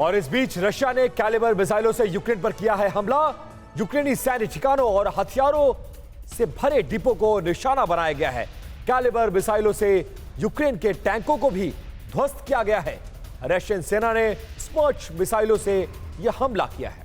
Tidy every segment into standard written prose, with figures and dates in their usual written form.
और इस बीच रशिया ने कैलिबर मिसाइलों से यूक्रेन पर किया है हमला। यूक्रेनी सैन्य ठिकानों और हथियारों से भरे डिपो को निशाना बनाया गया है। कैलिबर मिसाइलों से यूक्रेन के टैंकों को भी ध्वस्त किया गया है। रशियन सेना ने स्मर्च मिसाइलों से यह हमला किया है।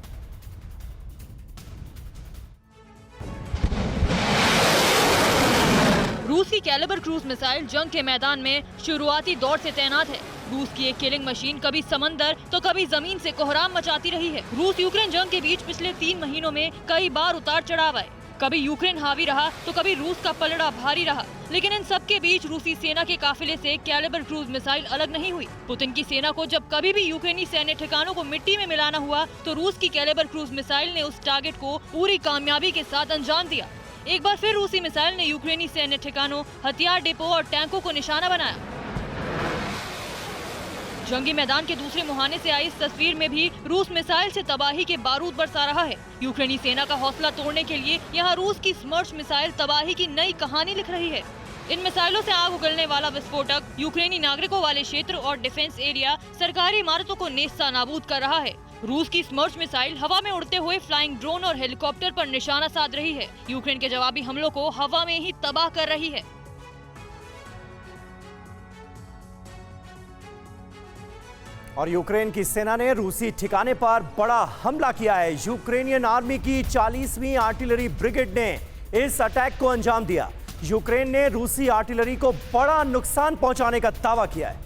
रूसी कैलिबर क्रूज मिसाइल जंग के मैदान में शुरुआती दौर से तैनात है। रूस की एक किलिंग मशीन कभी समंदर तो कभी जमीन से कोहराम मचाती रही है। रूस यूक्रेन जंग के बीच पिछले 3 महीनों में कई बार उतार चढ़ाव आए। कभी यूक्रेन हावी रहा तो कभी रूस का पलड़ा भारी रहा, लेकिन इन सब के बीच रूसी सेना के काफिले से कैलिबर क्रूज मिसाइल अलग नहीं हुई। पुतिन की सेना को जब कभी भी यूक्रेनी सैन्य ठिकानों को मिट्टी में मिलाना हुआ तो रूस की कैलिबर क्रूज मिसाइल ने उस टारगेट को पूरी कामयाबी के साथ अंजाम दिया। एक बार फिर रूसी मिसाइल ने यूक्रेनी सैन्य ठिकानों, हथियार डिपो और टैंकों को निशाना बनाया। जंगी मैदान के दूसरे मुहाने से आई इस तस्वीर में भी रूस मिसाइल से तबाही के बारूद बरसा रहा है। यूक्रेनी सेना का हौसला तोड़ने के लिए यहाँ रूस की स्मर्च मिसाइल तबाही की नई कहानी लिख रही है। इन मिसाइलों से आग उगलने वाला विस्फोटक यूक्रेनी नागरिकों वाले क्षेत्र और डिफेंस एरिया, सरकारी इमारतों को नेस्ता नाबूद कर रहा है। रूस की स्मर्च मिसाइल हवा में उड़ते हुए फ्लाइंग ड्रोन और हेलीकॉप्टर पर निशाना साध रही है। यूक्रेन के जवाबी हमलों को हवा में ही तबाह कर रही है। और यूक्रेन की सेना ने रूसी ठिकाने पर बड़ा हमला किया है। यूक्रेनियन आर्मी की 40वीं आर्टिलरी ब्रिगेड ने इस अटैक को अंजाम दिया। यूक्रेन ने रूसी आर्टिलरी को बड़ा नुकसान पहुंचाने का दावा किया है।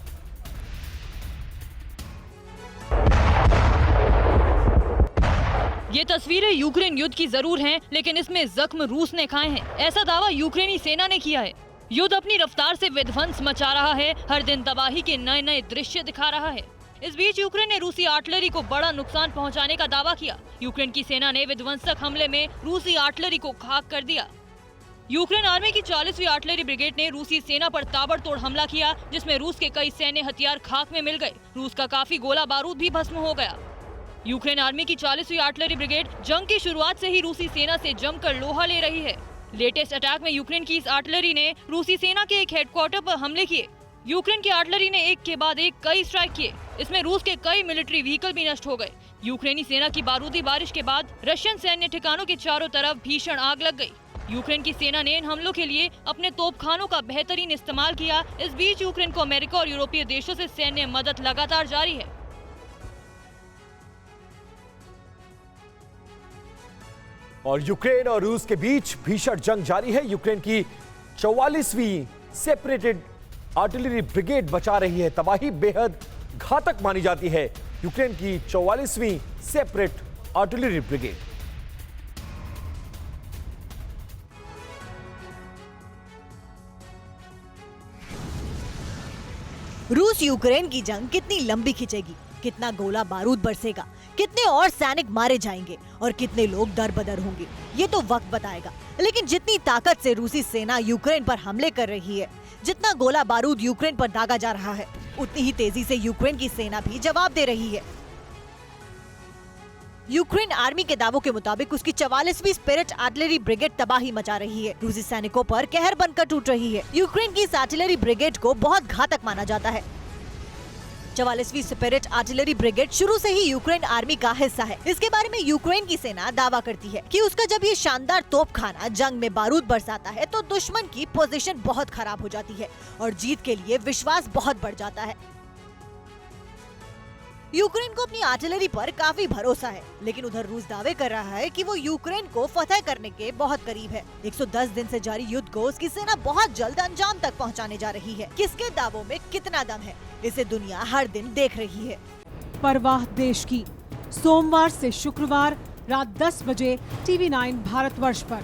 ये तस्वीरें यूक्रेन युद्ध की जरूर हैं, लेकिन इसमें जख्म रूस ने खाए हैं, ऐसा दावा यूक्रेनी सेना ने किया है। युद्ध अपनी रफ्तार से विध्वंस मचा रहा है, हर दिन तबाही के नए नए दृश्य दिखा रहा है। इस बीच यूक्रेन ने रूसी आर्टिलरी को बड़ा नुकसान पहुंचाने का दावा किया। यूक्रेन की सेना ने विध्वंसक हमले में रूसी आर्टिलरी को खाक कर दिया। यूक्रेन आर्मी की 40वीं आर्टिलरी ब्रिगेड ने रूसी सेना पर ताबड़तोड़ हमला किया, जिसमें रूस के कई सैन्य हथियार खाक में मिल गए। रूस का काफी गोला बारूद भी भस्म हो गया। यूक्रेन आर्मी की 40वीं आर्टिलरी ब्रिगेड जंग की शुरुआत से ही रूसी सेना से जमकर लोहा ले रही है। लेटेस्ट अटैक में यूक्रेन की इस आर्टिलरी ने रूसी सेना के एक हेडक्वार्टर पर हमले किए। यूक्रेन की आर्टिलरी ने एक के बाद एक कई स्ट्राइक किए। इसमें रूस के कई मिलिट्री व्हीकल भी नष्ट हो गए। यूक्रेनी सेना की बारूदी बारिश के बाद रशियन सैन्य ठिकानों के चारों तरफ भीषण आग लग गई। यूक्रेन की सेना ने इन हमलों के लिए अपने तोपखानों का बेहतरीन इस्तेमाल किया। इस बीच यूक्रेन को अमेरिका और यूरोपीय देशों से सैन्य मदद लगातार जारी है। और यूक्रेन और रूस के बीच भीषण जंग जारी है। यूक्रेन की 44वीं सेपरेटेड आर्टिलरी ब्रिगेड बचा रही है तबाही। बेहद घातक मानी जाती है यूक्रेन की 44वीं सेपरेट आर्टिलरी ब्रिगेड। रूस यूक्रेन की जंग कितनी लंबी खिंचेगी, कितना गोला बारूद बरसेगा, कितने और सैनिक मारे जाएंगे और कितने लोग दर-बदर होंगे, ये तो वक्त बताएगा। लेकिन जितनी ताकत से रूसी सेना यूक्रेन पर हमले कर रही है, जितना गोला बारूद यूक्रेन पर दागा जा रहा है, उतनी ही तेजी से यूक्रेन की सेना भी जवाब दे रही है। यूक्रेन आर्मी के दावों के मुताबिक उसकी 44वीं स्पिरिट आर्टिलरी ब्रिगेड तबाही मचा रही है, रूसी सैनिकों पर कहर बनकर टूट रही है। यूक्रेन की इस आर्टिलरी ब्रिगेड को बहुत घातक माना जाता है। 44वीं स्पिरिट आर्टिलरी ब्रिगेड शुरू से ही यूक्रेन आर्मी का हिस्सा है। इसके बारे में यूक्रेन की सेना दावा करती है कि उसका जब ये शानदार तोपखाना जंग में बारूद बरसाता है तो दुश्मन की पोजीशन बहुत खराब हो जाती है और जीत के लिए विश्वास बहुत बढ़ जाता है। यूक्रेन को अपनी आर्टिलरी पर काफी भरोसा है, लेकिन उधर रूस दावे कर रहा है कि वो यूक्रेन को फतह करने के बहुत करीब है। 110 दिन से जारी युद्ध को उसकी सेना बहुत जल्द अंजाम तक पहुंचाने जा रही है। किसके दावों में कितना दम है, इसे दुनिया हर दिन देख रही है। परवाह देश की, सोमवार से शुक्रवार रात 10 बजे TV9 भारतवर्ष पर।